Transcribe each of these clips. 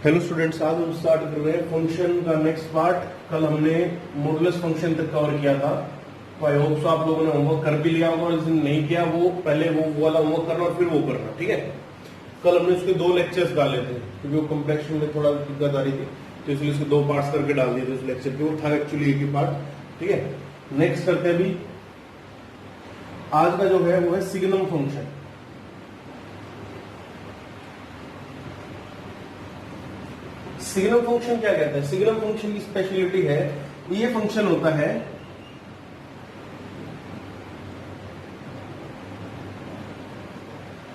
Hello students, आज हम start कर रहे हैं फंक्शन का नेक्स्ट पार्ट। कल हमने मॉडुलस फंक्शन तक कवर किया था, तो आई होप सो आप लोगों ने होमवर्क कर भी लिया होगा, और जिसने नहीं किया वो पहले वो वाला होमवर्क करना और फिर वो करना, ठीक है। कल हमने उसके 2 लेक्चर्स डाले थे क्योंकि वो कंप्लेक्शन में थोड़ा दिक्कत आ रही थी, तो इसलिए उसके 2 पार्ट्स करके डाल दिए थे उस लेक्चर के। वो था एक्चुअली एक ही पार्ट, ठीक है। नेक्स्ट करते हैं अभी। आज का जो है वो है सिग्नम फंक्शन। सिग्नम फंक्शन क्या कहता है? सिग्नम फंक्शन की स्पेशलिटी है, ये फंक्शन होता है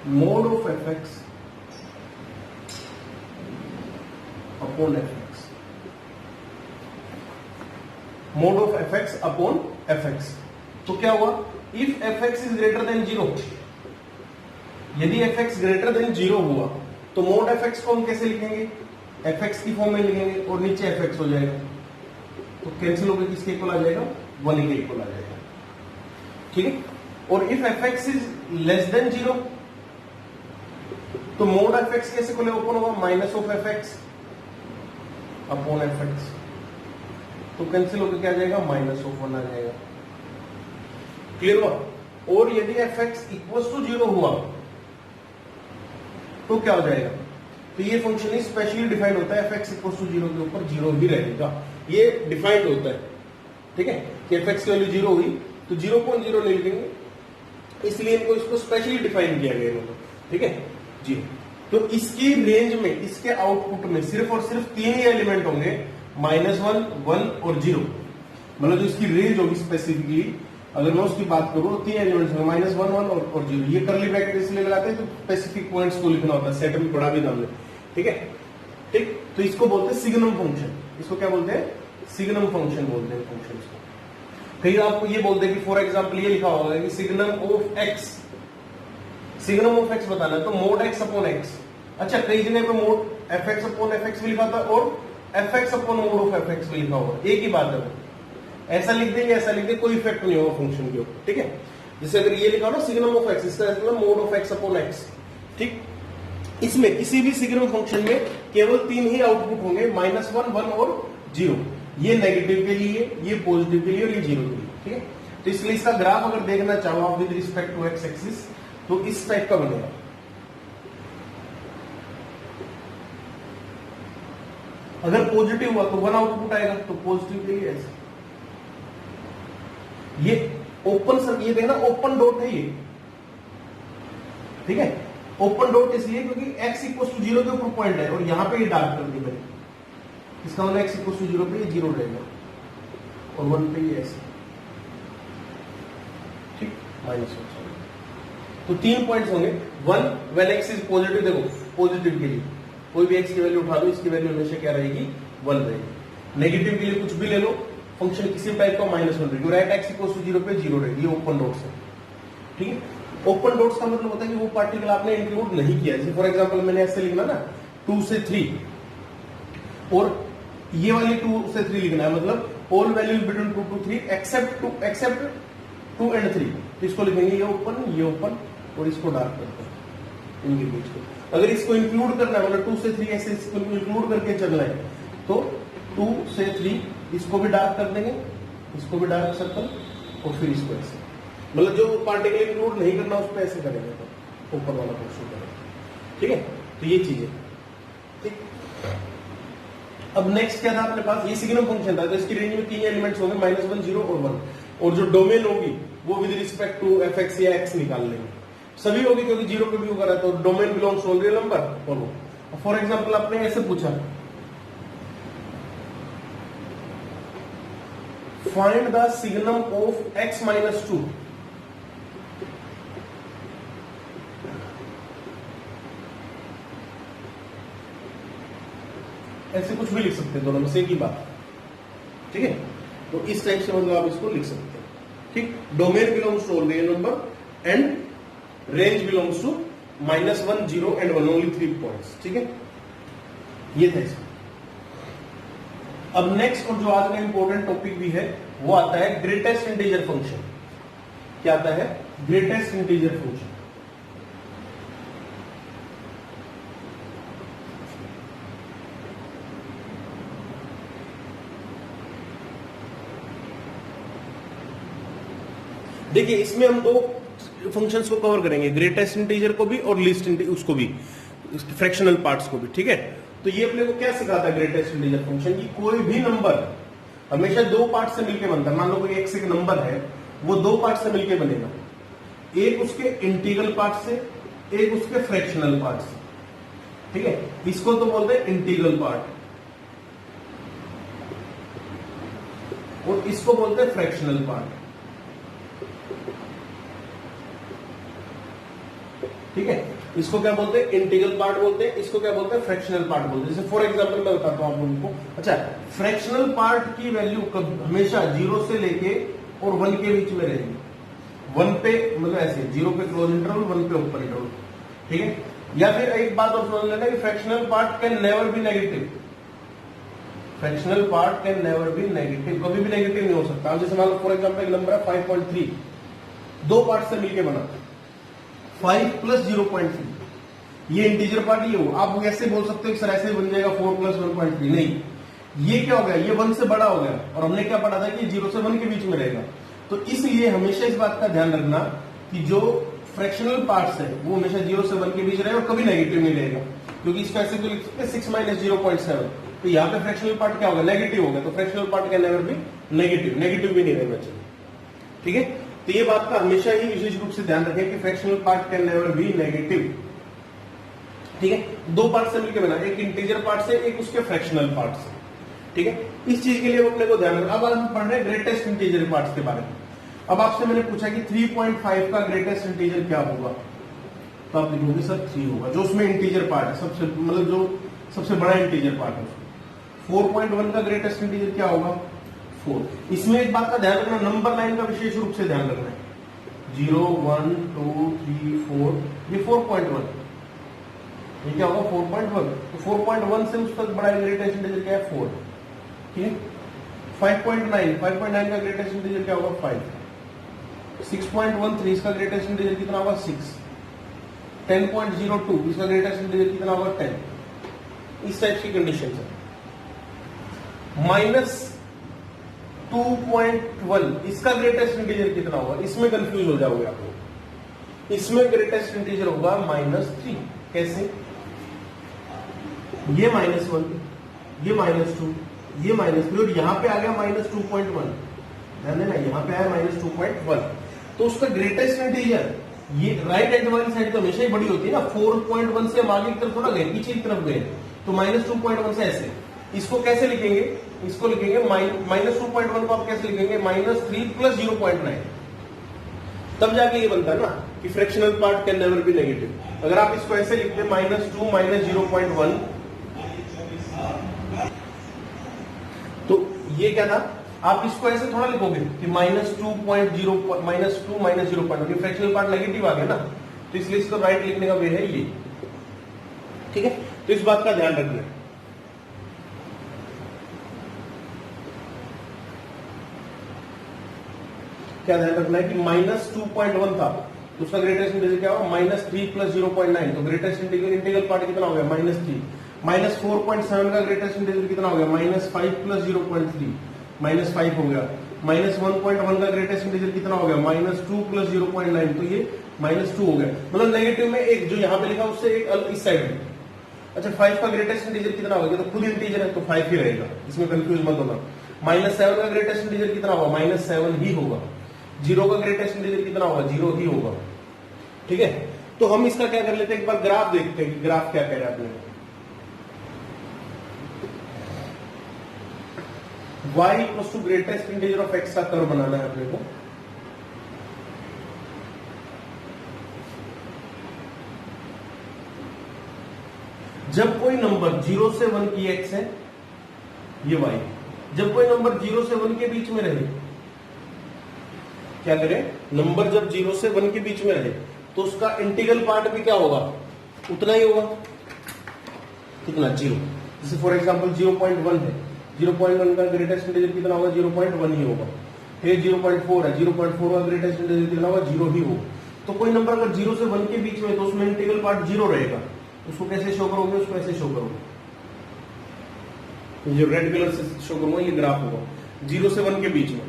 mode of F x upon F x. Mode of F x upon F x. तो क्या हुआ? If F x is greater then 0, यदि एफ एक्स ग्रेटर देन 0 हुआ तो मोड एफ एक्स को हम कैसे लिखेंगे? एफ एक्स की फॉर्म में लिखेंगे और नीचे एफ एक्स हो जाएगा, तो कैंसिल होकर किसके इक्वल आ जाएगा? 1 के इक्वल आ जाएगा, ठीक है। और if F x is less then 0 तो मोड एफ एक्स कैसे खोले? ओपन होगा minus of F x upon F x, तो कैंसिल होकर क्या आ जाएगा? माइनस ऑफ 1 आ जाएगा। क्लियर हुआ? और यदि एफ एक्स इक्वल टू 0 हुआ तो क्या हो जाएगा? तो ये फंक्शन ही स्पेशली डिफाइंड होता है, एफ एक्स इक्वल टू 0 के ऊपर 0 ही रहेगा, ये डिफाइंड होता है, ठीक है। कि एफ एक्स की वैल्यू 0 हुई तो 0.0 नहीं लिखेंगे, इसलिए इनको इसको स्पेशली डिफाइन किया गया है, ठीक है जी। तो इसकी रेंज में, इसके आउटपुट में सिर्फ और सिर्फ 3 ही एलिमेंट होंगे, -1, 1 और 0। मतलब जो इसकी रेंज होगी स्पेसिफिकली, अगर मैं उसकी बात करूं तो 3 एलिमेंट्स होंगे, -1, 1 और 0। ये करली ब्रैकेट इसलिए लगाते हैं तो स्पेसिफिक पॉइंट्स को लिखना होता है, सेट में पढ़ा भी था हमने, ठीक है। ठीक, तो इसको बोलते हैं सिग्नम फंक्शन। इसको क्या बोलते हैं? सिग्नम फंक्शन बोलते हैं फंक्शन को। कहीं आपको ये बोलते हैं कि फॉर एग्जांपल ये लिखा होगा कि signum of x, signum of x बताना है तो मोड एक्स अपॉन एक्स। अच्छा, कई जगह पे mode F x upon F x भी लिखा था और F x upon mode of F x भी लिखा होगा, एक ही बात है। ऐसा लिख देंगे, ऐसा लिख देंगे, कोई इफेक्ट नहीं होगा फंक्शन के ऊपर, ठीक है। जैसे अगर ये लिखा हो ना सिग्नम ऑफ एक्स, इसका मतलब mode of x upon x, ठीक। इसमें किसी भी सिग्नम फंक्शन में केवल 3 ही आउटपुट होंगे, -1, 1 और 0। ये नेगेटिव के लिए, ये पॉजिटिव के लिए और ये 0 के लिए, ठीक है। तो इसलिए इसका ग्राफ अगर देखना चाहो आप with respect to x axis तो इस टाइप का बनेगा। अगर पॉजिटिव हुआ तो 1 आउटपुट आएगा, तो पॉजिटिव के लिए ऐसे। ये ओपन सर, ये देखना ओपन डॉट है ये, ठीक है। ओपन डॉट इसलिए क्योंकि x इक्वल टू 0 के ऊपर पॉइंट है और यहां पे ये डार्क कर दी मैंने, इसका मतलब x इक्वल टू 0 पे ये 0 रहेगा और 1 पे ये ऐसे, ठीक, माइनस। तो 3 पॉइंट्स होंगे। 1 व्हेन x इज पॉजिटिव, देखो पॉजिटिव के लिए कोई भी x की वैल्यू उठा दो, इसकी वैल्यू हमेशा क्या रहेगी? 1 रहेगी। नेगेटिव के लिए कुछ भी ले लो, फंक्शन किसी टाइप का -1 रहेगी, राइट x इक्वल टू 0 पे 0 रहेगी। ये ओपन डॉट्स है, ठीक है। ओपन डॉट्स का मतलब होता है कि वो पार्टिकल आपने इंक्लूड नहीं किया। जैसे फॉर एग्जांपल मैंने ऐसे लिखना ना 2 से 3 और ये वाली 2 से 3 लिखना है, मतलब all values between 2 to 3 except 2 and 3। तो इसको लिखेंगे ये ओपन और इसको डार्क करते हैं इनके बीच को। अगर इसको इंक्लूड करना है, मतलब 2 से 3 ऐसे इसको इंक्लूड करके चलना है तो 2 से 3 इसको भी डार्क कर देंगे, इसको भी डार्क सर्कल और फिर इसको ऐसे, मतलब जो पार्टिकल इंक्लूड नहीं करना उस पर ऐसे करेंगे तो ऊपर वाला पोर्शन करेंगे, ठीक है। तो ये चीज है, ठीक। अब नेक्स्ट क्या था अपने पास? ये सिग्नम फंक्शन था, तो इसकी रेंज में 3 एलिमेंट्स होंगे, -1, 0 और 1। और जो डोमेन होगी वो with respect to f x या एक्स निकाल लेंगे, सभी होगी क्योंकि 0 पे भी होगा, तो domain belongs to real number और वो। फॉर एग्जाम्पल आपने ऐसे पूछा, find the signum of x -2। ऐसे कुछ भी लिख सकते हैं, दोनों में से एक ही बात, ठीक है। तो इस टाइप से मतलब आप इसको लिख सकते हैं, ठीक। Domain belongs to real number and range belongs to -1, 0 and 1, only 3 points, ठीक है। ये था इसका। अब नेक्स्ट और जो आज का इंपॉर्टेंट टॉपिक भी है वो आता है ग्रेटेस्ट इंटीजर फंक्शन। क्या आता है? Greatest integer function. देखिए इसमें हम दो फंक्शंस को कवर करेंगे, ग्रेटेस्ट इंटीजर को भी और लीस्ट उसको भी, फ्रैक्शनल पार्ट्स को भी, ठीक है। तो ये अपने को क्या सिखाता है ग्रेटेस्ट इंटीजर फंक्शन की, कोई भी नंबर हमेशा दो पार्ट से मिलकर बनता है। मान लो कोई एक नंबर है, वो दो पार्ट से मिलकर बनेगा, एक उसके इंटीग्रल पार्ट से, एक उसके फ्रैक्शनल पार्ट से, ठीक है। इसको तो बोलते हैं इंटीग्रल पार्ट और इसको बोलते हैं फ्रैक्शनल पार्ट, ठीक है। इसको क्या बोलते हैं, इंटीग्रल पार्ट बोलते हैं, इसको क्या बोलते हैं, फ्रैक्शनल पार्ट बोलते हैं। जैसे फॉर एग्जांपल मैं बताता हूं आप लोगों को। अच्छा, फ्रैक्शनल पार्ट की वैल्यू हमेशा 0 से लेके और 1 के बीच में रहेगी। 1 पे मतलब ऐसे 0 पे क्लोज इंटरवल, 1 पे ओपन इंटरवल, ठीक है। या फिर एक बात और समझ लेना कि fractional part can never be negative, fractional part can never be negative, कभी भी नेगेटिव नहीं हो सकता। अब जैसे मान लो फॉर एग्जांपल एक नंबर है 5.3, दो पार्ट से मिलकर बना 5 प्लस 0.3, ये इंटीजर पार्ट ये हो। आप ऐसे बोल सकते हो कि सर ऐसे बन जाएगा 4 प्लस 1.3, नहीं, ये क्या हो गया, ये 1 से बड़ा हो गया और हमने क्या पढ़ा था कि 0 से 1 के बीच में रहेगा। तो इसलिए हमेशा इस बात का ध्यान रखना कि जो फ्रैक्शनल पार्ट्स है वो हमेशा 0 से 1 के बीच रहेगा और कभी नेगेटिव नहीं रहेगा, क्योंकि इसको ऐसे तो लिख सकते हैं 6 माइनस 0.7, तो यहाँ पे फ्रैक्शनल पार्ट क्या होगा, नेगेटिव होगा। तो fractional part can never be negative, negative भी नहीं रहेगा, चाहिए, ठीक है। तो ये बात का हमेशा ही विशेष रूप से ध्यान रखें कि fractional part can never be negative, ठीक है। दो पार्ट से मिलकर बना, एक इंटीजर पार्ट से, एक उसके फ्रैक्शनल पार्ट से, ठीक है। इस चीज के लिए अपने को ध्यान रखना। अब हम पढ़ रहे हैं ग्रेटेस्ट इंटीजर पार्ट्स के बारे में। अब आपसे मैंने पूछा कि 3.5 का ग्रेटेस्ट इंटीजर क्या होगा, तो आप लिखोगे सर 3 होगा, जो उसमें इंटीजर पार्ट है, सबसे मतलब जो सबसे बड़ा इंटीजर पार्ट है। 4.1 का ग्रेटेस्ट इंटीजर क्या होगा, 4। इसमें एक बात का ध्यान रखना, नंबर लाइन का विशेष रूप से ध्यान रखना है। 0 1 2 3 4, ये 4.1, ये क्या होगा 4.1। तो 4.1 से उसका बड़ा ग्रेटेस्ट इंटीजर क्या है, 4, ठीक है। 5.9 का ग्रेटेस्ट इंटीजर क्या होगा, 5। 6.13 इसका ग्रेटेस्ट इंटीजर कितना होगा, 6। 10.02 इसका ग्रेटेस्ट इंटीजर कितना होगा, 10। इस टाइप की कंडीशन है। -2.12 इसका ग्रेटेस्ट इंटीजर कितना होगा, इसमें कंफ्यूज हो जाओगे आप लोग। इसमें ग्रेटेस्ट इंटीजर होगा -3। कैसे, ये -1, ये -2, ये -3 और यहां पे आ गया -2.1, ध्यान देना, यहां पे आया -2.1। तो उसका ग्रेटेस्ट इंटीजर, ये राइट हैंड वाली साइड तो हमेशा ही बड़ी होती है ना, 4.1 से हम आगे की तरफ थोड़ा गए, पीछे की तरफ गए, तो -2.1 से ऐसे। इसको कैसे लिखेंगे, इसको लिखेंगे -2.1 को आप कैसे लिखेंगे, -3 प्लस 0.9, तब जाके ये बनता है ना कि fractional part can never be negative. अगर आप इसको ऐसे लिखते हैं -2 माइनस 0.1, तो ये क्या था, आप इसको ऐसे थोड़ा लिखोगे कि -2 माइनस 0.1, ये फ्रैक्शनल पार्ट नेगेटिव आ गया ना, तो इसलिए इसको राइट लिखने का वे है ये, ठीक है। तो इस बात का ध्यान रखना है। क्या ध्यान रखना है कि -2.1 था, तो उसका ग्रेटेस्ट इंटीजर क्या होगा, -3 प्लस 0.9, तो ग्रेटेस्ट इंटीग्रल पार्ट कितना हो गया, -3। -4.7 का ग्रेटेस्ट इंटीजर कितना हो गया, -5 प्लस 0.3, -5 हो गया। -1.1 का ग्रेटेस्ट इंटीजर कितना हो गया, -2 प्लस 0.9, तो ये -2 हो गया। मतलब नेगेटिव में एक जो यहां पे लिखा उससे एक इस साइड में। अच्छा, 5 का ग्रेटेस्ट इंटीजर कितना होगा, तो खुद इंटीजर है तो 5 ही रहेगा, इसमें कंफ्यूज मत होना। -7 का ग्रेटेस्ट इंटीजर कितना होगा, -7 ही होगा। 0 का ग्रेटेस्ट इंटीजर कितना होगा, 0 ही होगा, ठीक है। तो हम इसका क्या कर लेते हैं, एक बार ग्राफ देखते हैं कि ग्राफ क्या कह रहा है आपने। y equals to greatest integer of x का कर्व बनाना है अपने को। जब कोई नंबर 0 से 1 की x है, ये y। जब कोई नंबर 0 से 1 के बीच में रहे, क्या करें, नंबर जब 0 से 1 के बीच में रहे तो उसका इंटीग्रल पार्ट भी क्या होगा, उतना ही होगा, कितना, 0। जैसे फॉर एग्जांपल 0.1 है, 0.1 का ग्रेटेस्ट इंटीजर कितना होगा, 0.1 ही होगा। फिर 0.4 है, 0.4 का ग्रेटेस्ट इंटीजर कितना होगा, 0 ही होगा। तो कोई नंबर अगर 0 से 1 के बीच में, तो उसमें इंटीग्रल पार्ट 0 रहेगा। उसको कैसे शो करोगे, उसको ऐसे शो करोगे, जो रेड कलर से शो करूंगा, ये ग्राफ होगा 0 से 1 के बीच में,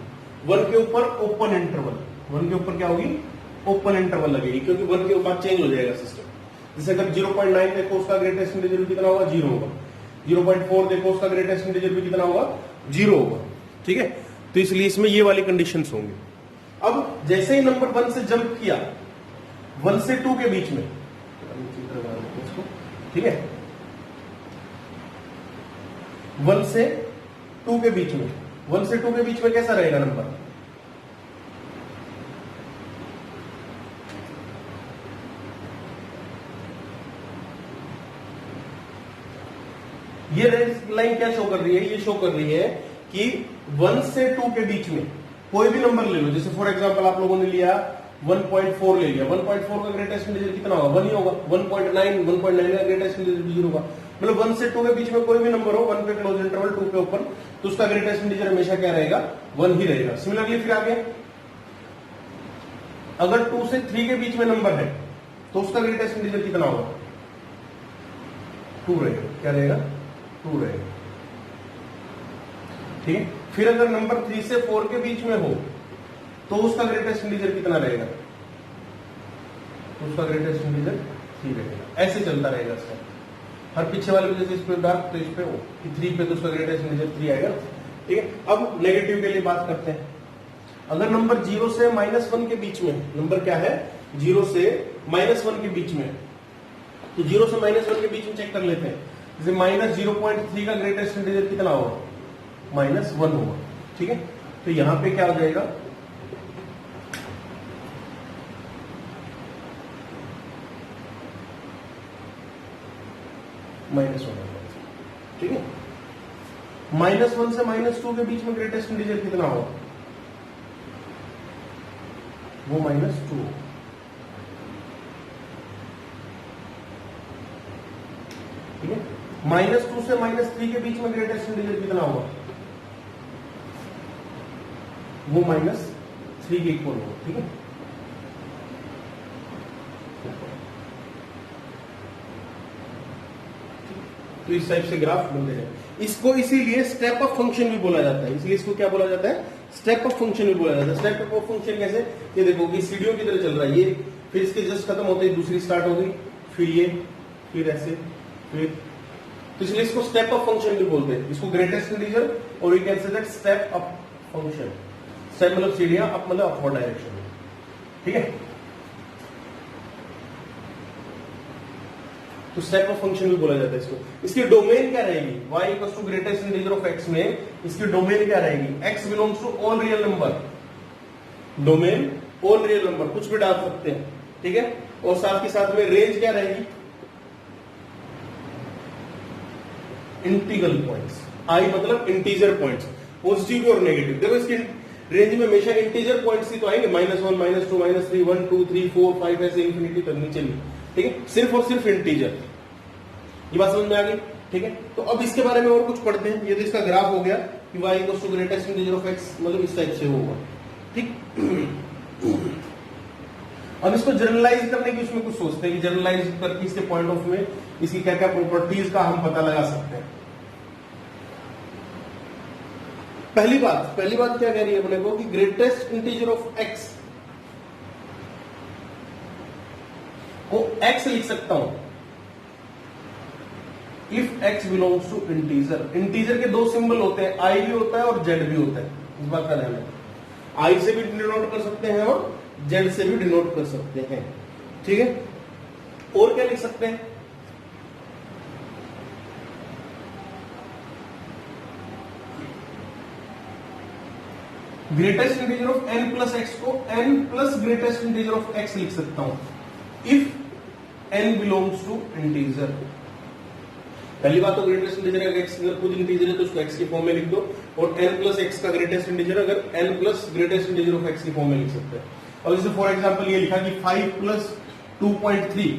1 के ऊपर ओपन इंटरवल, 1 के ऊपर क्या होगी, ओपन इंटरवल लगेगी, क्योंकि 1 के बाद चेंज हो जाएगा सिस्टम। जैसे अगर 0.9 देखो उसका ग्रेटेस्ट इंटीजर भी कितना होगा, 0 होगा। 0.4 देखो उसका ग्रेटेस्ट इंटीजर भी कितना होगा, 0 होगा। ठीक है, तो इसलिए इसमें ये वाली कंडीशंस होंगी। अब जैसे ही नंबर 1 से जंप किया 1 से 2 के बीच में, ठीक है, 1 से 2 के बीच में, 1 से 2 के बीच में कैसा रहेगा नंबर, ये रेड लाइन क्या शो कर रही है, ये शो कर रही है कि 1 से 2 के बीच में कोई भी नंबर ले लो। जैसे फॉर एग्जांपल आप लोगों ने लिया 1.4 ले लिया, 1.4 का ग्रेटेस्ट इंटीजर कितना होगा, 1 ही होगा। 1.9 का ग्रेटेस्ट इंटीजर भी 0 होगा। मतलब 1 से 2 के बीच में कोई भी नंबर हो, 1 पे क्लोज इंटरवल, 2 पे ओपन, तो उसका ग्रेटेस्ट इंटीजर हमेशा क्या रहेगा, 1 ही रहेगा। सिमिलरली फिर आगे अगर 2 से 3 के बीच में नंबर है तो उसका ग्रेटेस्ट इंटीजर कितना होगा, 2 रहेगा। क्या रहेगा, 2 रहेगा। ठीक है, फिर अगर नंबर 3 से 4 के बीच में हो तो उसका ग्रेटेस्ट इंटीजर कितना रहेगा, तो उसका ग्रेटेस्ट इंटीजर 3 रहेगा। ऐसे चलता रहेगा इसका, हर पीछे वाले में जैसे इस पे डार्क तो इस पे हो कि 3 पे तो उसका ग्रेटेस्ट इंटीजर 3 आएगा। ठीक है, अब नेगेटिव के लिए बात करते हैं। अगर नंबर 0 से -1 के बीच में, नंबर क्या है, 0 से -1 के बीच में, तो 0 से -1 के बीच में चेक कर लेते हैं। जैसे -0.3 का ग्रेटेस्ट इंटीजर कितना होगा, -1 होगा। ठीक है, तो यहां पे क्या हो जाएगा, -1 होगा। ठीक है, -1 से -2 के बीच में ग्रेटेस्ट इंटीजर कितना होगा, वो -2 होगा। ठीक है, -2 से -3 के बीच में ग्रेटेस्ट इंटीजर कितना होगा, वो -3 के इक्वल होगा। ठीक है, तो इस टाइप से ग्राफ बनते हैं। इसको इसीलिए स्टेप अप फंक्शन भी बोला जाता है। इसलिए इसको क्या बोला जाता है, स्टेप अप फंक्शन भी बोला जाता है। स्टेप अप फंक्शन कैसे, ये देखो कि सीढ़ियों की तरह चल रहा है, ये फिर इसके जस्ट खत्म होते ही दूसरी स्टार्ट हो गई, फिर ये, फिर ऐसे, फिर, तो इसलिए इसको स्टेप अप फंक्शन भी बोलते हैं। इसको ग्रेटेस्ट इंटीजर और you can say that step up function. Step मतलब सीढ़ियां, अप मतलब अपवर्ड डायरेक्शन में। ठीक है, तो स्टेप ऑफ फंक्शन भी बोला जाता है इसको। इसकी डोमेन क्या रहेगी, y equal to greatest integer of x में इसकी डोमेन क्या रहेगी, x belongs to all real number, domain all real number, कुछ भी डाल सकते हैं। ठीक है, और साथ ही साथ में रेंज क्या रहेगी, इंटीग्रल पॉइंट्स। i मतलब इंटीजर पॉइंट्स, पॉजिटिव और नेगेटिव। देखो इसकी रेंज में हमेशा इंटीजर पॉइंट्स ही तो आएंगे, -1 -2 -3 1 2 3 4 5 ऐसे इंफिनिटी तक नीचे नहीं। ठीक है, सिर्फ और सिर्फ इंटीजर। ये बात समझ में आ गई। ठीक है, तो अब इसके बारे में और कुछ पढ़ते हैं। ये तो इसका ग्राफ हो गया कि y equal to greatest integer of x, मतलब इस टाइप से होगा। ठीक, अब इसको जनरलाइज करने की उसमें कुछ सोचते हैं कि जनरलाइज करके इसके पॉइंट ऑफ में इसकी क्या क्या प्रॉपर्टीज का हम पता लगा सकते हैं। पहली बात क्या कह रही है अपने को कि ग्रेटेस्ट इंटीजर ऑफ x को x लिख सकता हूं if x belongs to integer. Integer के 2 सिंबल होते हैं, i भी होता है और z भी होता है। इस बात का ध्यान रखें, i से भी डिनोट कर सकते हैं और z से भी डिनोट कर सकते हैं। ठीक है, और क्या लिख सकते हैं, greatest integer of n plus x को n plus greatest integer of x लिख सकता हूं if n belongs to integer. पहली बात तो ग्रेटेस्ट इंटीजर अगर x अगर खुद इंटीजर है तो उसको x के फॉर्म में लिख दो, और n प्लस x का ग्रेटेस्ट इंटीजर अगर n plus greatest integer of x के फॉर्म में लिख सकते हैं। और जैसे फॉर एग्जांपल ये लिखा कि 5 प्लस 2.3,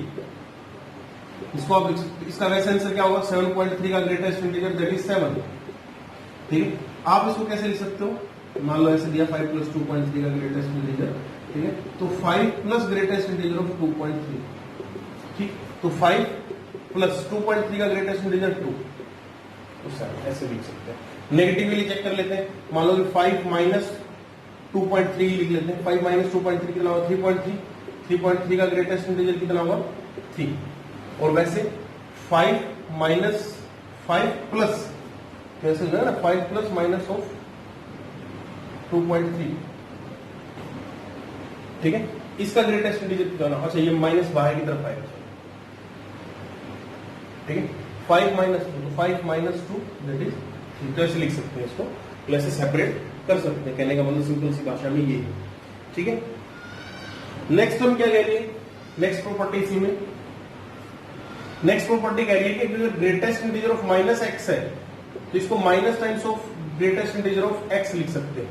इसको आप लिख सकते, इसका वैसा आंसर क्या होगा, 7.3 का ग्रेटेस्ट इंटीजर दैट इज 7। ठीक है, आप इसको कैसे लिख सकते हो, मान लो ऐसे दिया 5 प्लस 2.3 का ग्रेटेस्ट इंटीजर। ठीक है, तो 5 प्लस ग्रेटेस्ट इंटीजर ऑफ 2.3। ठीक, तो 5 प्लस 2.3 का ग्रेटेस्ट इंटीजर 2, तो 7 ऐसे लिख सकते हैं। नेगेटिवली चेक कर लेते हैं, मान लो कि 5 माइनस 2.3 लिख लेते हैं। 5 माइनस 2.3 कितना होगा 3.3। 3.3 का ग्रेटेस्ट इंटीजर कितना होगा 3। और वैसे 5 माइनस 5 प्लस कैसे हो जाएगा ना 5 प्लस माइनस ऑफ 2.3, ठीक है। इसका ग्रेटेस्ट इंटीजर कितना होगा, अच्छा ये माइनस बाहर की तरफ आएगा, ठीक है। 5 माइनस 2 तो 5 माइनस 2 दैट इज 3। तो ऐसे लिख सकते हैं इसको, तो ऐसे सेपरेट कर सकते हैं। कहने का मतलब सिंपल सी भाषा में ये है, ठीक है। नेक्स्ट हम क्या कह रही है, नेक्स्ट प्रॉपर्टी इसी में, नेक्स्ट प्रॉपर्टी कह रही है कि अगर greatest integer of minus x है तो इसको minus times of greatest integer of x लिख सकते हैं,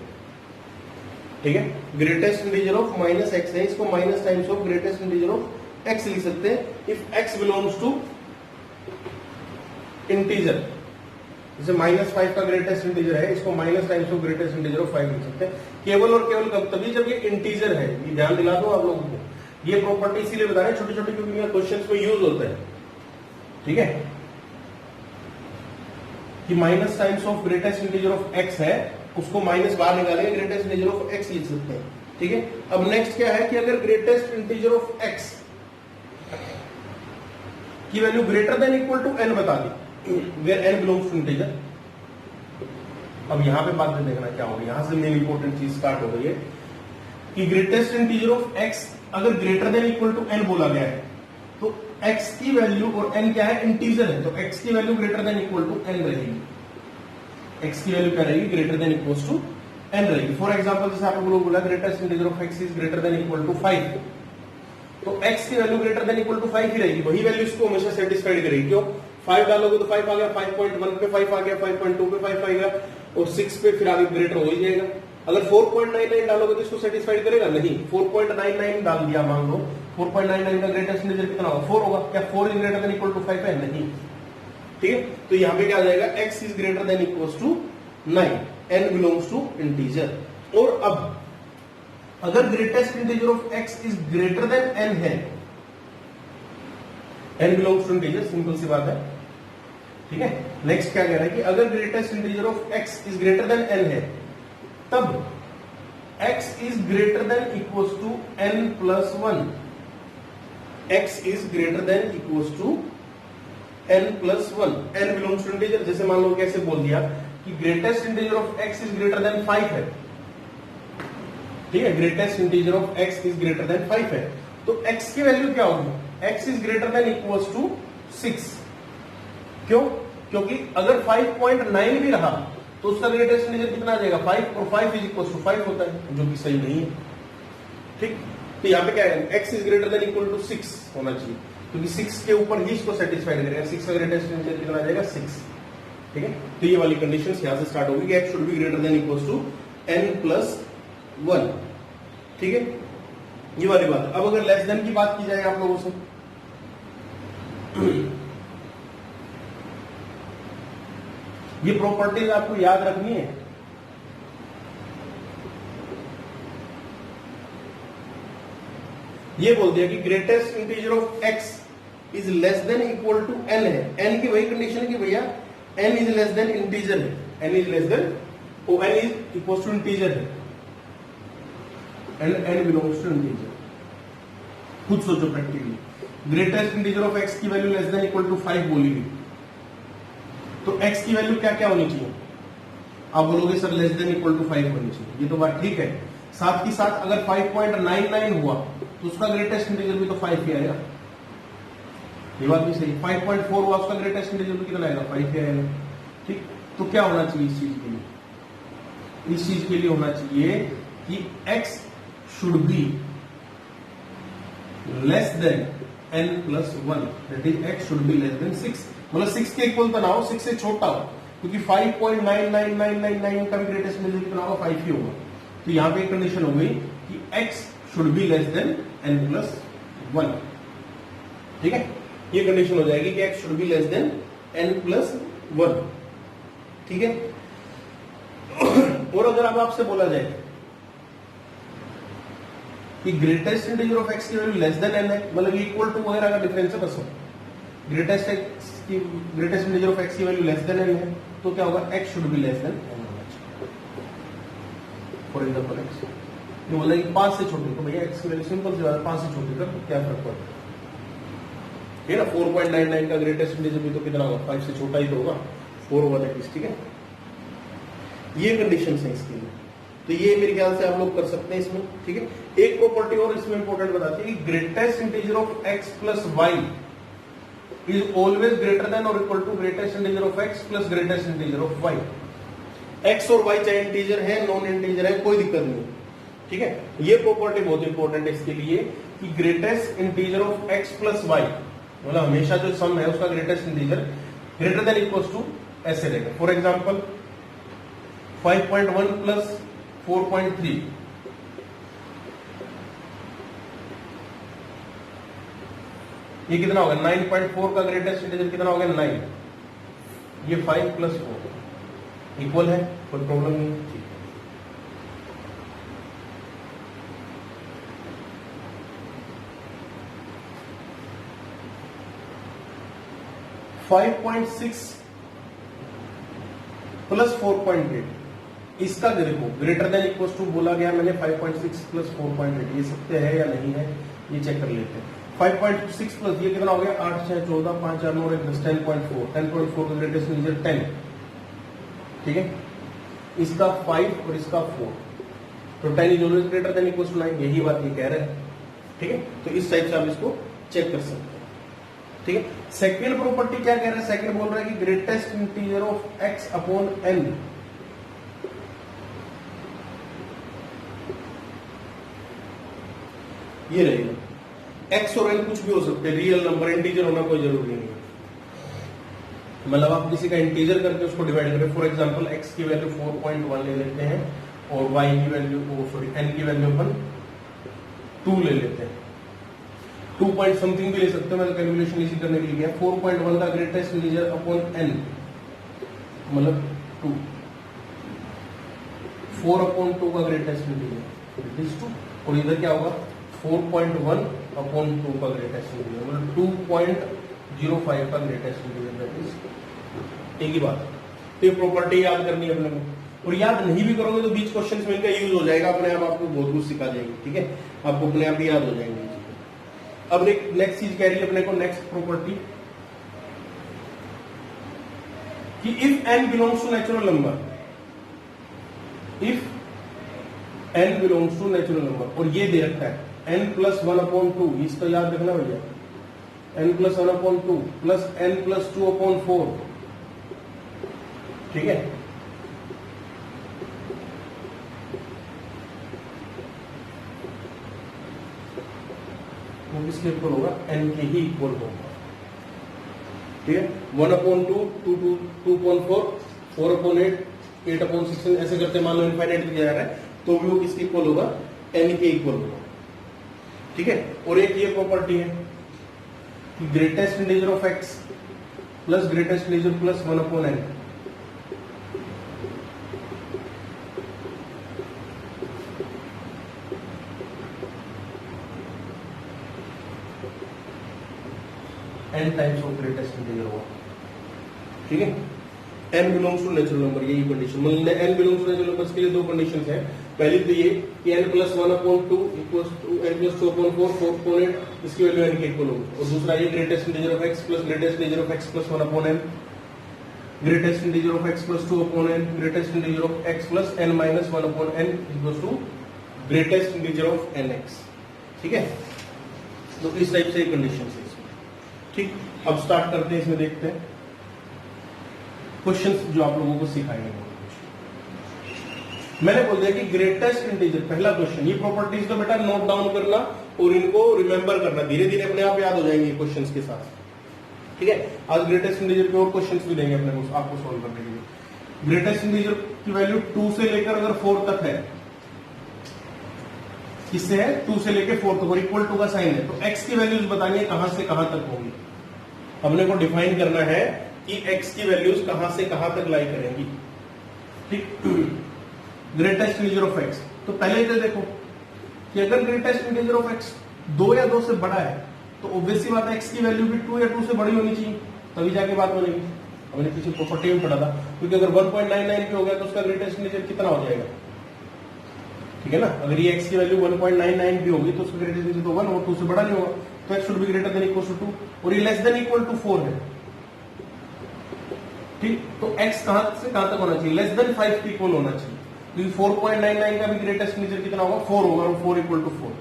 ठीक है। Greatest integer of minus x है, इसको minus times of greatest integer of x लिख सकते हैं if x belongs to integer. जैसे -5 का ग्रेटेस्ट इंटीजर है, इसको minus times of greatest integer of 5 लिख सकते हैं। केवल और केवल कब, तभी जब ये इंटीजर है। ये ध्यान दिला दो आप लोगों को, ये प्रॉपर्टी इसीलिए बता रहे हैं छोटी छोटी क्योंकि क्वेश्चन में यूज होता है, ठीक है। कि minus times of greatest integer of x है, उसको माइनस बाहर निकालेंगे, ग्रेटेस्ट इंटीजर ऑफ एक्स लिख सकते हैं, ठीक है। अब नेक्स्ट क्या है कि अगर ग्रेटेस्ट इंटीजर ऑफ एक्स की value greater than equal to N बता दी, where N belongs to integer. अब यहां पे बात में देखना क्या होगा, यहां से मेन इंपॉर्टेंट चीज स्टार्ट हो गई है कि ग्रेटेस्ट इंटीजर ऑफ एक्स अगर greater than equal to n बोला गया है तो एक्स की वैल्यू, और एन क्या है इंटीजर है, तो एक्स की value greater than equal to n रहेगी। एक्स की वैल्यू क्या रहेगी, greater than equal to n रहेगी। फॉर एग्जाम्पल जैसे आप लोग बोला greatest integer of x is greater than equal to 5, तो एक्स की value greater than equal to 5 ही रहेगी। वही वैल्यू इसको हमेशा सेटिस्फाइड करेगी। क्यों, 5 डालोगे तो 5 आ गया, 5.1 पे 5 आ गया, 5.2 पे 5 आएगा, और 6 पे फिर आगे ग्रेटर हो ही जाएगा। अगर 4.99 डालोगे तो इसको सेटिस्फाइड करेगा नहीं। 4.99 डाल दिया, मान लो 4.99 का ग्रेटेस्ट इंटीजर कितना होगा 4 होगा। क्या 4 is greater than equal to 5 है, नहीं, ठीक है। तो यहां पे क्या आ जाएगा, x is greater than equal to 9, n belongs to integer. और अब अगर greatest integer of x is greater than n है, n belongs to integer, simple सी बात है, ठीक है। नेक्स्ट क्या कह रहा है कि अगर greatest integer of x is greater than n है तब x is greater than equal to n plus 1। x is greater than equal to n plus 1, n belongs to integer. जैसे मान लो कैसे बोल दिया कि greatest integer of x is greater than 5 है, ठीक है। Greatest integer of x is greater than 5 है, तो x की वैल्यू क्या होगी, x is greater than equal to 6। क्यों, क्योंकि अगर 5.9 भी रहा तो उसका ग्रेटेस्ट इंटीजर कितना आ जाएगा 5, और 5 इज इक्वल टू 5 होता है, जो कि सही नहीं है, ठीक। तो यहाँ पे क्या है, x is greater than equal to 6 होना चाहिए, क्योंकि 6 के ऊपर ही इसको सेटिस्फाइड करेगा। 6 का ग्रेटेस्ट इंटीजर कितना आ जाएगा 6, ठीक है। तो ये वाली कंडीशन यहां से स्टार्ट होगी कि x should be greater than equal to n plus 1, ठीक है। ये वाली बात है। अब अगर लेस देन की बात की जाए आप लोगों से, ये प्रॉपर्टीज आपको याद रखनी है। ये बोल दिया कि greatest integer of x is less than equal to n है। n की वही कंडीशन है कि भैया n is less than integer है, n इज लेस देन ओ n is equal to integer है, and n belongs to integer. खुद सोचो practically, greatest integer of x की value less than equal to 5 बोली गई, तो x की वैल्यू क्या क्या होनी चाहिए, आप बोलोगे sir less than equal to 5 होनी चाहिए, ये तो बात ठीक है। साथ ही साथ अगर 5.99 हुआ तो उसका ग्रेटेस्ट इंटीजर भी तो 5 ही आएगा, ये बात भी सही। 5.4 हुआ उसका ग्रेटेस्ट इंटीजर भी कितना आएगा 5 ही आएगा, ठीक। तो क्या होना चाहिए इस चीज के लिए, इस चीज के लिए होना चाहिए कि x should be less than n plus 1, that is x should be less than 6। मतलब 6 के इक्वल तो ना हो, 6 से छोटा हो, क्योंकि 5.99999 का भी ग्रेटेस्ट इंटीजर कितना होगा 5 ही होगा। तो यहां पे एक कंडीशन हो गई कि x should be less than n plus 1, ठीक है। ये कंडीशन हो जाएगी कि x should be less than n plus 1, ठीक है। और अगर अब आपसे बोला जाए कि ग्रेटेस्ट इंटीजर ऑफ x की वैल्यू लेस देन n है, मतलब इक्वल टू वगैरह का डिफरेंस है बस, ग्रेटेस्ट इंटीजर ऑफ x की वैल्यू लेस देन n है, तो क्या होगा x should be less than n होना चाहिए। फॉर एग्जाम्पल एक्स, ये बोला कि 5 से छोटे, तो भैया एक्स की वैल्यू सिंपल से ज्यादा 5 से छोटे कर तो क्या फर्क पड़ता है ना। 4.99 का ग्रेटेस्ट इंटीजर भी तो कितना होगा, 5 से छोटा ही तो होगा, 4/x, ठीक है। ये कंडीशन है इसके लिए, तो ये मेरे ख्याल से आप लोग कर सकते हैं इसमें, ठीक है। एक प्रॉपर्टी और इसमें इंपॉर्टेंट बताती है कि greatest integer of x plus Y is always greater than और equal to greatest integer of x plus greatest integer of y। x और y चाहे इंटीजर है नॉन इंटीजर है कोई दिक्कत नहीं, ठीक है। ये प्रॉपर्टी बहुत इंपॉर्टेंट है इसके लिए कि greatest integer of x plus y, मतलब हमेशा जो सम है उसका greatest integer greater than equals to ऐसे रहेगा। फॉर एग्जांपल 5.1 प्लस 4.3, ये कितना होगा, 9.4 का ग्रेटेस्ट इंटीजर कितना होगा, 9, ये 5 प्लस 4 इक्वल है, कोई प्रॉब्लम नहीं, ठीक है। (5.6) प्लस 4.8, इसका देखो ग्रेटर देन इक्वल टू बोला गया मैंने 5.6 प्लस 4.8, ये सत्य है या नहीं है ये चेक कर लेते हैं। 5.6 प्लस ये कितना हो गया, 8 6 14 5 4 9 1 10.4, 10.4 का ग्रेटेस्ट इंटीजर 10, ठीक है। इसका 5 और इसका 4, तो 10 is always greater than equal to 9, यही बात ये कह रहे हैं, ठीक है। तो इस टाइप से आप इसको चेक कर सकते हैं, ठीक है। सेकेंड प्रॉपर्टी क्या कह रहा है, सेकेंड बोल रहा है कि greatest integer of x upon n, ये रहेगा। x और n कुछ भी हो सकते हैं, रियल नंबर, इंटीजर होना कोई जरूरी नहीं है। मतलब आप किसी का इंटीजर करके उसको डिवाइड करें, फॉर एग्जांपल x की वैल्यू 4.1 ले लेते हैं और y की वैल्यू n की वैल्यू अपन 2 ले लेते हैं, 2 पॉइंट समथिंग भी ले सकते हैं, मतलब कैलकुलेशन इसी करने के लिए किया। 4.1 का ग्रेटेस्ट इंटीजर अपॉन n मतलब 2, 4/2 का ग्रेटेस्ट इंटीजर इट इज 2, और इधर क्या होगा 4.1 अपॉन 2 का ग्रेटेस्ट इंटीजर मतलब 2.05 का ग्रेटेस्ट इंटीजर, दैट इज एक ही बात। तो ये प्रॉपर्टी याद करनी है अपने को, और याद नहीं भी करोगे तो बीच क्वेश्चन में इनका यूज हो जाएगा अपने आप, आपको बहुत कुछ सिखा जाएगी, ठीक है। आपको अपने आप ही याद हो जाएंगे। अब नेक्स्ट चीज कह रही है अपने को, नेक्स्ट प्रॉपर्टी कि if n belongs to natural number, if n belongs to natural number, और ये दे रखा है n प्लस 1/2, इसका याद रखना भैया, n plus 1/2 plus n plus 2/4, ठीक है। वो किसके इक्वल होगा, n के ही इक्वल होगा, ठीक है। 1/2 2/4 4/8 8/16 ऐसे करते मान लो इनफाइनाइट किया जा रहा है, तो भी वो किसके इक्वल होगा, n के इक्वल होगा, ठीक है। और एक ये प्रॉपर्टी है कि greatest integer of x plus greatest integer plus 1/n, n times of greatest integer होगा, ठीक है। n belongs to natural number, यही कंडीशन, मतलब n belongs to natural number के लिए दो कंडीशन है। पहली तो ये कि n plus 1/2 equals to n plus 2/4 4/8, इसकी वैल्यू n के इक्वल होगी। और दूसरा ये greatest integer of x plus greatest integer of x plus 1/n, greatest integer of x plus 2/n, greatest integer of x plus n minus 1/n equals to greatest integer of nx, ठीक है। तो इस type से condition है, ठीक। अब start करते हैं, इसमें देखते हैं क्वेश्चंस जो आप लोगों को सिखाएंगे। मैंने बोल दिया कि ग्रेटेस्ट इंटीजर, पहला क्वेश्चन, ये प्रॉपर्टीज तो बेटा नोट डाउन करना और इनको रिमेंबर करना, धीरे धीरे अपने आप याद हो जाएंगे क्वेश्चंस के साथ, ठीक है। आज ग्रेटेस्ट इंटीजर के और क्वेश्चंस भी देंगे अपने को आपको सॉल्व करने के लिए। ग्रेटेस्ट इंटीजर की वैल्यू 2 से लेकर अगर 4 तक है, किससे है, 2 से लेकर 4 तक, और इक्वल टू का साइन है, तो x की वैल्यूज बतानी है कहां से कहां तक होंगी। हमने को डिफाइन करना है कि x की वैल्यूज कहां से कहां तक लाई करेंगी, ठीक। ग्रेटेस्ट इंटीजर ऑफ x, तो पहले इधर देखो कि अगर ग्रेटेस्ट इंटीजर ऑफ x 2 या 2 से बड़ा है तो ऑब्वियस सी बात है x की वैल्यू भी 2 या 2 से बड़ी होनी चाहिए, तभी जाके बात बनेगी। हमने किसी प्रॉपर्टी में पढ़ा था, क्योंकि अगर 1.99 पे हो गया तो उसका ग्रेटेस्ट इंटीजर कितना हो जाएगा, ठीक है ना। अगर ये x की वैल्यू 1.99 भी होगी तो उसका ग्रेटर देन तो 1 और 2 से बड़ा नहीं होगा, तो x should be greater than equal to 2 और ये लेस देन इक्वल टू 4 है। ठीक, तो x कहां से कहां तक होना चाहिए, लेस देन 5 के इक्वल होना चाहिए, क्योंकि 4.99 का भी ग्रेटेस्ट इंटीजर कितना होगा, 4 होगा, और 4 इक्वल टू 4।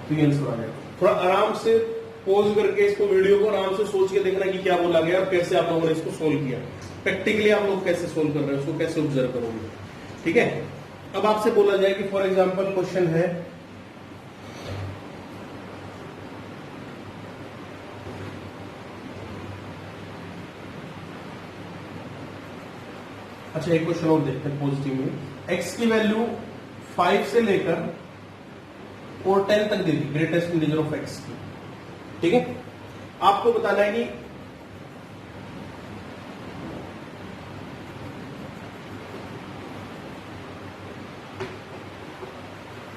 तो ये आंसर आ गया। थोड़ा आराम से पॉज करके इसको वीडियो को आराम से सोच के देखना कि क्या बोला गया और कैसे आप लोगों ने इसको सोल्व किया, प्रैक्टिकली आप लोग कैसे सोल्व कर रहे हैं, उसको कैसे ऑब्जर्व करोगे। ठीक है, अब आपसे बोला जाए कि फॉर एग्जांपल क्वेश्चन है अच्छा, एक क्वेश्चन और देखते हैं पॉजिटिव में। x की वैल्यू 5 से लेकर और 10 तक दे दी, ग्रेटेस्ट इंटीजर ऑफ x की। ठीक है, आपको बताना है कि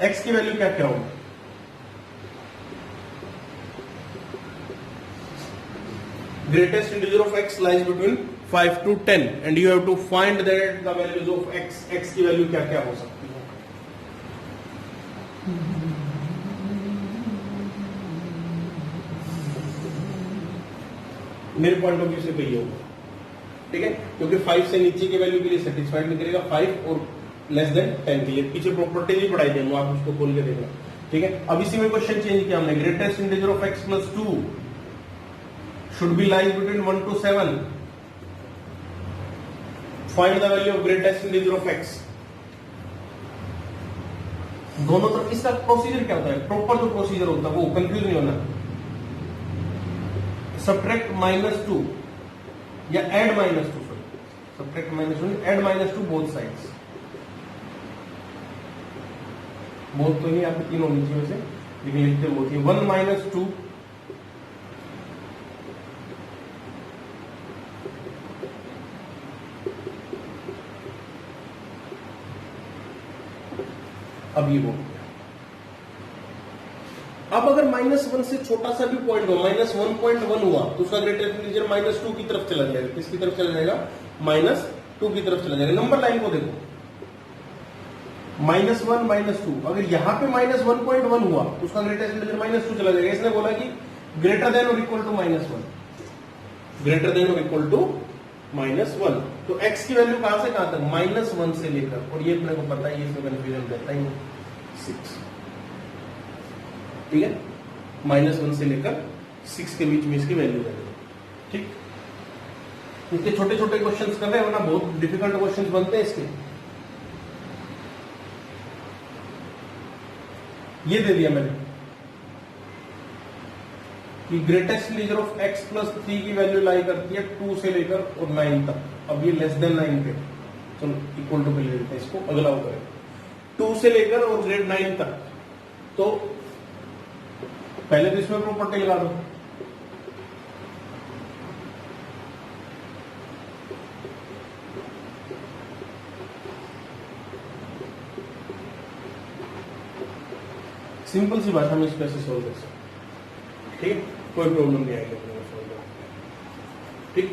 x की वैल्यू क्या क्या होगी। Greatest integer of x lies between 5 to 10 and you have to find that the values of x, x की वैल्यू क्या क्या हो सकती है। मेरे पॉइंट ऑफ व्यू से वही होगा। ठीक है, क्योंकि 5 से नीचे की वैल्यू के लिए सेटिस्फाइड नहीं करेगा, 5 और लेस देन 10 के लिए। पीछे प्रॉपर्टी भी पढ़ाई देंगे, आप उसको खोल के देखना। ठीक है, अब इसी में क्वेश्चन चेंज किया हमने, greatest integer of x plus 2 should be lies between 1 to 7. Find the value of greatest integer of x. दोनों तरफ इसका प्रोसीजर क्या होता है, प्रॉपर जो प्रोसीजर होता है वो कंफ्यूज नहीं होना। सब्ट्रैक्ट -2 या add -2, subtract -1 add -2 both sides. Both तो नहीं, आपको 3 होनी चाहिए वैसे, लेकिन लिखते बहुत ही 1 -2 अब ये हो गया। अब अगर -1 से छोटा सा भी पॉइंट हो, -1.1 हुआ तो उसका ग्रेटेस्ट इंटीजर -2 की तरफ चला जाएगा। किसकी तरफ चला जाएगा, -2 की तरफ चला जाएगा। नंबर लाइन को देखो, -1 -2, अगर यहां पे -1.1 हुआ तो उसका ग्रेटेस्ट इंटीजर -2 चला जाएगा। इसने बोला कि ग्रेटर देन और इक्वल टू -1, ग्रेटर देन और इक्वल टू -1। तो x की वैल्यू कहां से कहां तक, -1 से लेकर, और ये अपने को पता है, इसमें कंफ्यूजन रहता ही नहीं, 6। ठीक है, -1 से लेकर 6 के बीच में इसकी वैल्यू रहेगी। ठीक, इसके छोटे छोटे क्वेश्चंस कर रहे हैं, वरना बहुत डिफिकल्ट क्वेश्चंस बनते हैं इसके। ये दे दिया मैंने कि greatest integer of x plus 3 की वैल्यू लाई करती है 2 से लेकर और 9 तक। अब ये लेस देन 9 पे, चलो इक्वल टू पे ले लेते हैं इसको, अगला हो करें 2 से लेकर और ग्रेड 9 तक। तो पहले तो इसमें प्रॉपर्टी लगा दो, सिंपल सी बात, हम इसको ऐसे सोल्व कर सकते। ठीक, कोई प्रॉब्लम नहीं आएगी अपने को सोल्व करने। ठीक,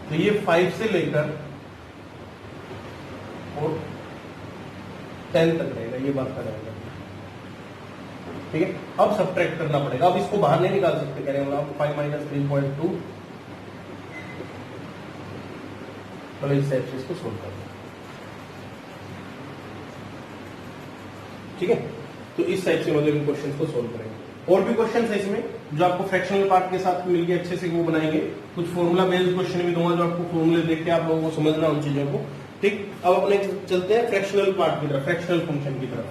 तो ये 5 से लेकर और 10 तक रहेगा, ये बात का रहेगा। ठीक है, अब सब्ट्रैक्ट करना पड़ेगा, अब इसको बाहर नहीं निकाल सकते, कह रहे हैं आप 5 - 3.2, चलो इस टाइप से इसको सोल्व कर दो। ठीक है, तो इस टाइप से मतलब इन क्वेश्चन को सोल्व करेंगे। और भी क्वेश्चन है इसमें जो आपको फ्रैक्शनल पार्ट के साथ मिलके अच्छे से वो बनाएंगे। कुछ फॉर्मूला बेस्ड क्वेश्चन भी दूंगा जो आपको फॉर्मूले देख के आप लोगों को समझना उन चीजों को। ठीक, अब अपने चलते हैं फ्रैक्शनल पार्ट की तरफ, फ्रैक्शनल फंक्शन की तरफ।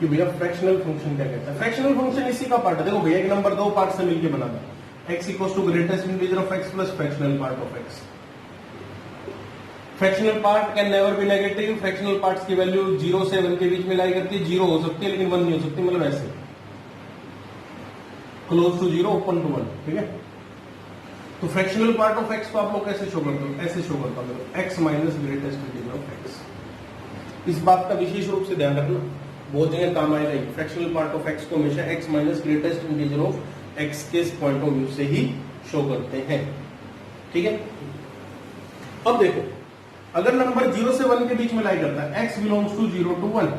कि भैया फ्रैक्शनल फंक्शन क्या कहता है। फ्रैक्शनल फंक्शन इसी का पार्ट है। देखो भैया, एक नंबर 2 पार्ट से मिलकर बना था, x equals to greatest integer of x plus fractional part of x। Fractional part can never be negative. Fractional parts की वैल्यू 0 से 1 के बीच में लाई करती है। 0 हो सकती है लेकिन 1 नहीं हो सकती, मतलब ऐसे। क्लोज टू 0 ओपन टू 1, ठीक है। तो फ्रैक्शनल पार्ट ऑफ एक्स को आप लोग कैसे शो करते हो, ऐसे शो करता हूं, x minus greatest integer of x. इस बात का विशेष रूप से ध्यान रखना, बहुत जगह काम आएगा। फ्रैक्शनल पार्ट ऑफ एक्स को हमेशा x minus greatest integer of x के पॉइंट ऑफ व्यू से ही शो करते हैं, ठीक है। अब देखो, अगर नंबर 0 से 1 के बीच में लाई करता है, x बिलोंग्स टू 0 टू 1,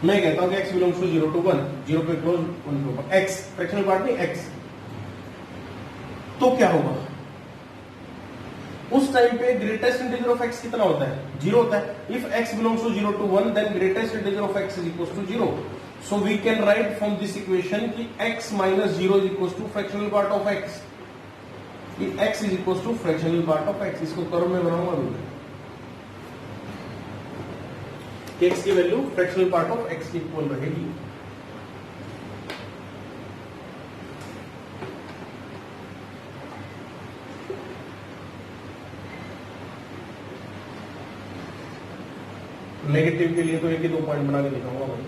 मैं कहता हूं कि x बिलोंग्स टू 0 टू 1, 0 पे क्लोज 1 पे ओपन, x फ्रैक्शनल पार्ट नहीं x, तो क्या होगा उस टाइम पे ग्रेटेस्ट इंटीजर ऑफ x कितना होता है, 0 होता है। If x belongs to 0 to 1 then greatest integer of x is equal to 0। So we can write from this equation कि x minus 0 is equal to fractional part of x, कि x is equal to fractional part of x। इसको curve में बनाऊंगा अभी, x की वैल्यू fractional part of x की equal रहेगी। नेगेटिव के लिए तो एक ही 2 पॉइंट बना के दिखाऊंगा भाई।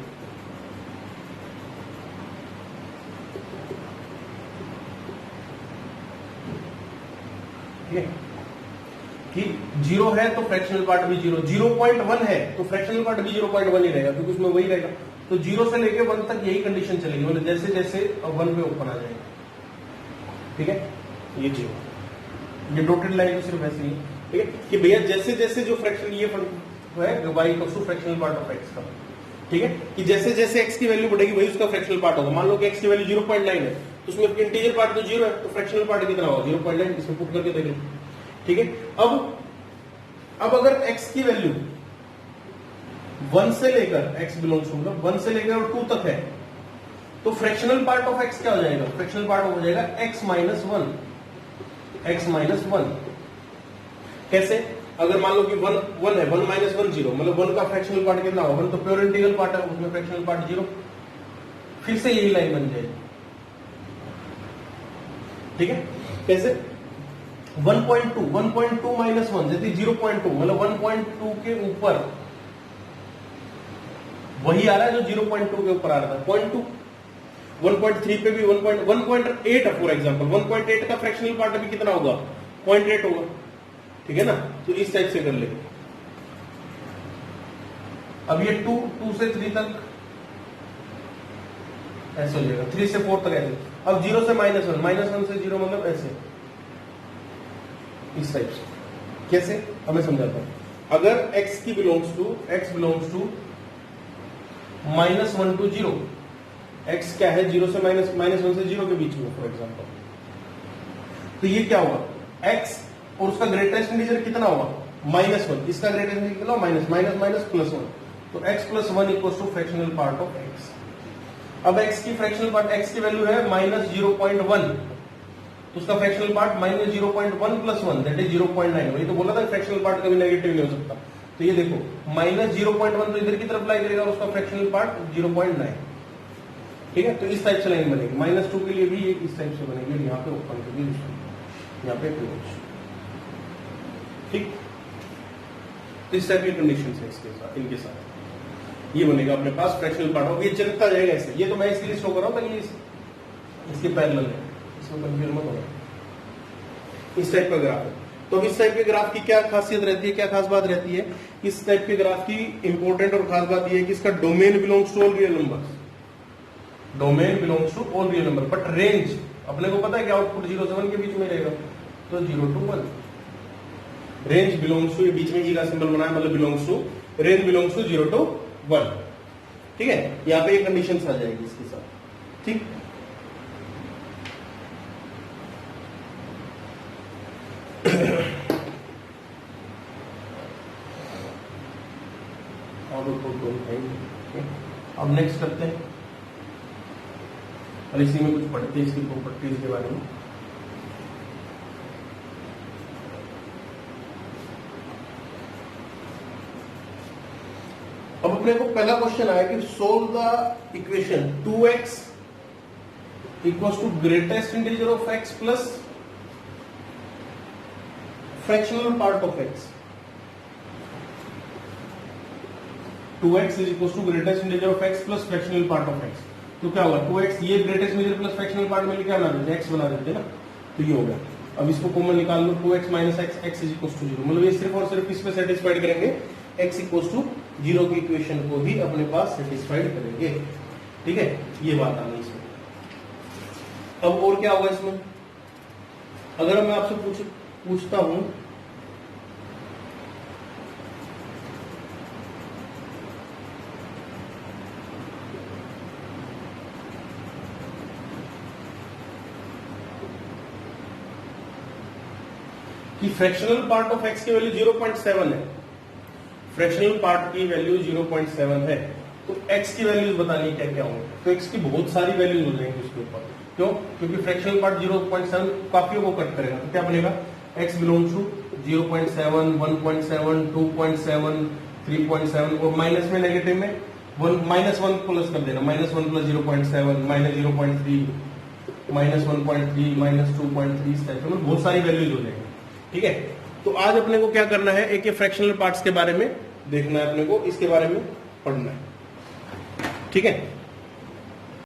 कि 0 है तो फ्रैक्शनल पार्ट भी 0, 0.1 है तो फ्रैक्शनल पार्ट भी 0.1 ही रहेगा, क्योंकि उसमें वही रहेगा। तो 0 से लेके 1 तक यही कंडीशन चलेगी, मतलब जैसे जैसे 1 पे ओपन आ जाएगा, ठीक है। ये 0, ये डॉटेड लाइन तो सिर्फ ऐसे ही, ठीक है, कि भैया जैसे जैसे जो फ्रैक्शन ये है y equal to fractional part of x का, ठीक है, कि जैसे जैसे x की वैल्यू बढ़ेगी वही उसका फ्रैक्शनल पार्ट होगा। मान लो कि x की वैल्यू 0.9 है तो उसमें इंटीजर पार्ट तो 0 है, तो फ्रैक्शनल पार्ट कितना होगा 0.9, इसमें पुट करके देख लो, ठीक है। अब अगर x की वैल्यू 1 से लेकर x बिलोंग्स टू 1 से लेकर 2 तक है तो फ्रैक्शनल पार्ट ऑफ x क्या हो जाएगा, फ्रैक्शनल पार्ट हो जाएगा x माइनस 1, x माइनस 1। कैसे, अगर मान लो कि 1 है, 1 माइनस 1 0, मतलब 1 का फ्रैक्शनल पार्ट कितना होगा, 1 तो प्योर इंटीग्रल पार्ट है, उसमें फ्रैक्शनल पार्ट 0, फिर से यही लाइन बन जाएगी, ठीक है। कैसे, 1.2 माइनस 1 जैसे 0.2, मतलब 1.2 के ऊपर वही आ रहा है जो 0.2 के ऊपर आ रहा था, 0.2, 1.3 पे भी 1.8 है फॉर एग्जांपल, 1.8 का फ्रैक्शनल पार्ट अभी कितना होगा, 0.8 होगा, ठीक है ना। तो इस टाइप से कर ले। अब ये 2 से 3 तक ऐसे हो जाएगा, 3 से 4 तक ऐसे। अब 0 से -1, -1 से 0 मतलब ऐसे, इस टाइप से। कैसे, अब मैं समझाता हूं। अगर x की बिलोंग्स टू -1 टू 0, x क्या है 0 से -1 से 0 के बीच में फॉर एग्जांपल, तो ये क्या होगा, x और उसका ग्रेटेस्ट इंटीजर कितना होगा, -1, इसका ग्रेटेस्ट इंटीजर कितना, माइनस प्लस 1, तो x plus 1 equals to fractional part of x। अब x की फ्रैक्शनल पार्ट, x की वैल्यू है -0.1, तो उसका fractional part -0.1 plus 1 that is 0.9। वही तो बोला था फ्रैक्शनल पार्ट कभी नेगेटिव नहीं हो सकता। तो ये देखो -0.1 तो इधर की तरफ लाई करेगा, उसका फ्रैक्शनल पार्ट 0.9, ठीक है। तो इस टाइप से लाइन बनेगी, -2 के लिए भी इस टाइप से बनेगी, यहाँ पे ओपन के लिए, यहाँ पे क्लोज, ठीक। इस टाइप की कंडीशन है इसके साथ, इनके साथ ये बनेगा अपने पास फ्रैक्शनल पार्ट ऑफ, ये चलता जाएगा ऐसे। ये तो मैं इसलिए शो कर रहा हूं ताकि इसके पैरेलल है, इसमें कंफ्यूज मत होना। इस टाइप का ग्राफ है, तो इस टाइप के ग्राफ की क्या खासियत रहती है, क्या खास बात रहती है, इस टाइप के ग्राफ की इंपॉर्टेंट और खास बात यह है कि इसका domain belongs to all real numbers, domain belongs to all real number, but range अपने को पता है कि आउटपुट 0 से 1 के बीच में रहेगा, तो 0 to 1। रेंज बिलोंग्स टू, ये बीच में ई का सिंबल बना है, मतलब belongs to, range belongs to 0 to 1, ठीक है। यहां पे ये कंडीशंस आ जाएगी इसके साथ, ठीक। अब नेक्स्ट करते हैं, और इसी में कुछ पढ़ते हैं इसकी प्रॉपर्टीज के बारे में। अब अपने को पहला क्वेश्चन आया कि solve the equation 2x equals to greatest integer of x plus fractional part of x। 2x is equals to greatest integer of x plus fractional part of x। तो क्या होगा 2x, ये greatest major plus fractional part में क्या बना देते x बना देते ना, तो ये होगा। अब इसको कॉमन निकाल लो, 2x minus x, x is equal to 0, मतलब ये सिर्फ और सिर्फ इसमें सेटिस्फाइड करेंगे, x इक्वल टू 0 की इक्वेशन को भी अपने पास सेटिस्फाइड करेंगे, ठीक है, ये बात आ गई इसमें। अब और क्या होगा इसमें, अगर मैं आपसे पूछता हूं कि फ्रैक्शनल पार्ट ऑफ x की वैल्यू 0.7 है, फ्रैक्शनल पार्ट की वैल्यू 0.7 है, तो x की वैल्यूज बतानी क्या क्या होंगे, तो x की बहुत सारी वैल्यूज हो जाएंगी उसके ऊपर, क्यों, क्योंकि फ्रैक्शनल पार्ट 0.7 काफियों को कट करेगा, तो क्या बनेगा x बिलोंग्स टू 0.7, 1.7, 2.7, 3.7 और माइनस में नेगेटिव में -1 प्लस कर देना, -1 प्लस 0.7, -0.3, -1.3, -2.3, इस टाइप से मतलब बहुत सारी वैल्यूज हो जाएंगी, ठीक है। तो आज अपने को क्या करना है, एक फ्रैक्शनल पार्ट्स के बारे में देखना है, अपने को इसके बारे में पढ़ना है, ठीक है।